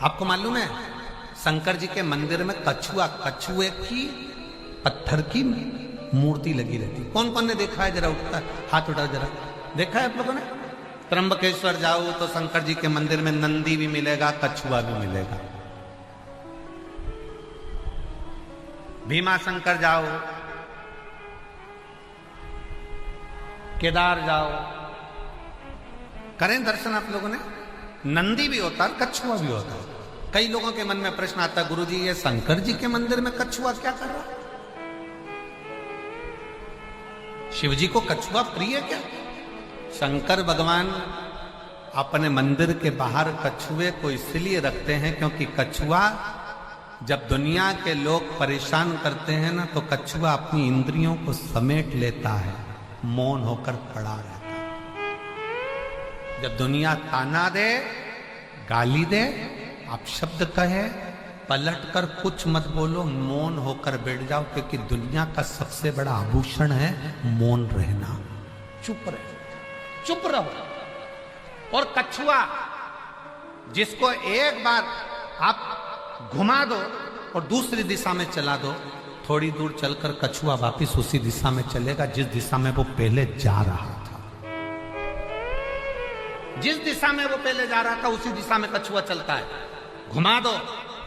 आपको मालूम है शंकर जी के मंदिर में कछुए की पत्थर की मूर्ति लगी रहती। कौन कौन ने देखा है? जरा उठता हाथ उठा, जरा देखा है आप लोगों ने? त्र्यंबकेश्वर जाओ तो शंकर जी के मंदिर में नंदी भी मिलेगा, कछुआ भी मिलेगा। भीमा शंकर जाओ, केदार जाओ, करें दर्शन आप लोगों ने, नंदी भी होता है, कछुआ भी होता है। कई लोगों के मन में प्रश्न आता है, गुरुजी ये शंकर जी के मंदिर में कछुआ क्या कर रहा है? शिव जी को कछुआ प्रिय क्या? शंकर भगवान अपने मंदिर के बाहर कछुए को इसलिए रखते हैं क्योंकि कछुआ जब दुनिया के लोग परेशान करते हैं ना, तो कछुआ अपनी इंद्रियों को समेट लेता है, मौन होकर पड़ा रहता है। जब दुनिया ताना दे, गाली दे, आप शब्द कहे, पलट कर कुछ मत बोलो, मौन होकर बैठ जाओ, क्योंकि दुनिया का सबसे बड़ा आभूषण है मौन रहना। चुप रहो, चुप रहो। और कछुआ जिसको एक बार आप घुमा दो और दूसरी दिशा में चला दो, थोड़ी दूर चलकर कछुआ वापस उसी दिशा में चलेगा जिस दिशा में वो पहले जा रहा था। जिस दिशा में वो पहले जा रहा था उसी दिशा में कछुआ चलता है। घुमा दो,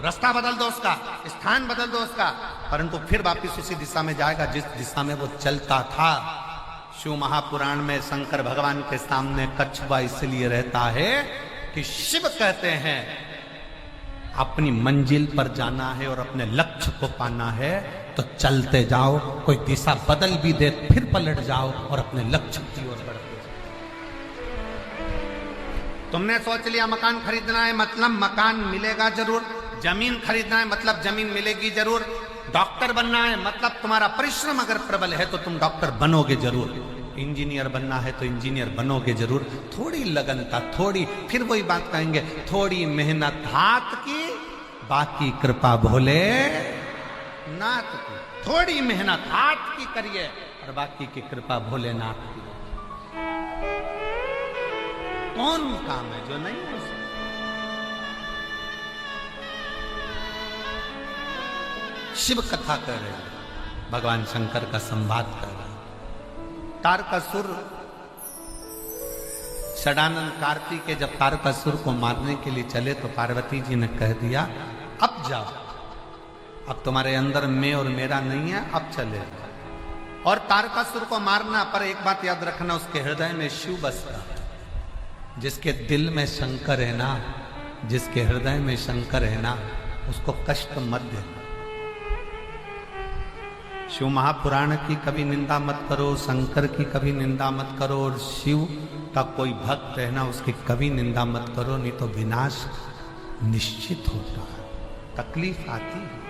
रास्ता बदल दो उसका, स्थान बदल दो उसका, परंतु फिर वापस उसी दिशा में जाएगा जिस दिशा में वो चलता था। शिव महापुराण में शंकर भगवान के सामने कछुआ इसलिए रहता है कि शिव कहते हैं अपनी मंजिल पर जाना है और अपने लक्ष्य को पाना है तो चलते जाओ, कोई दिशा बदल भी दे फिर पलट जाओ और अपने लक्ष्य की ओर बढ़ते जाओ। तुमने सोच लिया मकान खरीदना है मतलब मकान मिलेगा जरूर, जमीन खरीदना है मतलब जमीन मिलेगी जरूर, डॉक्टर बनना है मतलब तुम्हारा परिश्रम अगर प्रबल है तो तुम डॉक्टर बनोगे जरूर, इंजीनियर बनना है तो इंजीनियर बनोगे जरूर। थोड़ी लगनता, थोड़ी, फिर वही बात कहेंगे, थोड़ी मेहनत हाथ की, बाकी कृपा भोले नाथ की। थोड़ी मेहनत हाथ की करिए और बाकी की कृपा भोलेनाथ की। कौन काम है जो नहीं हो सकता? शिव कथा कर रहे हैं, भगवान शंकर का संवाद कर रहे हैं। तारकासुर, षडानंद कार्तिक के जब तारकासुर को मारने के लिए चले तो पार्वती जी ने कह दिया अब जाओ, अब तुम्हारे अंदर मैं और मेरा नहीं है, अब चले। और तारकासुर को मारना पर एक बात याद रखना, उसके हृदय में शिव बसता है। जिसके दिल में शंकर है ना, जिसके हृदय में शंकर है ना, उसको कष्ट मत देना। शिव महापुराण की कभी निंदा मत करो, शंकर की कभी निंदा मत करो, और शिव का कोई भक्त है ना उसकी कभी निंदा मत करो, नहीं तो विनाश निश्चित होता है, तकलीफ आती है।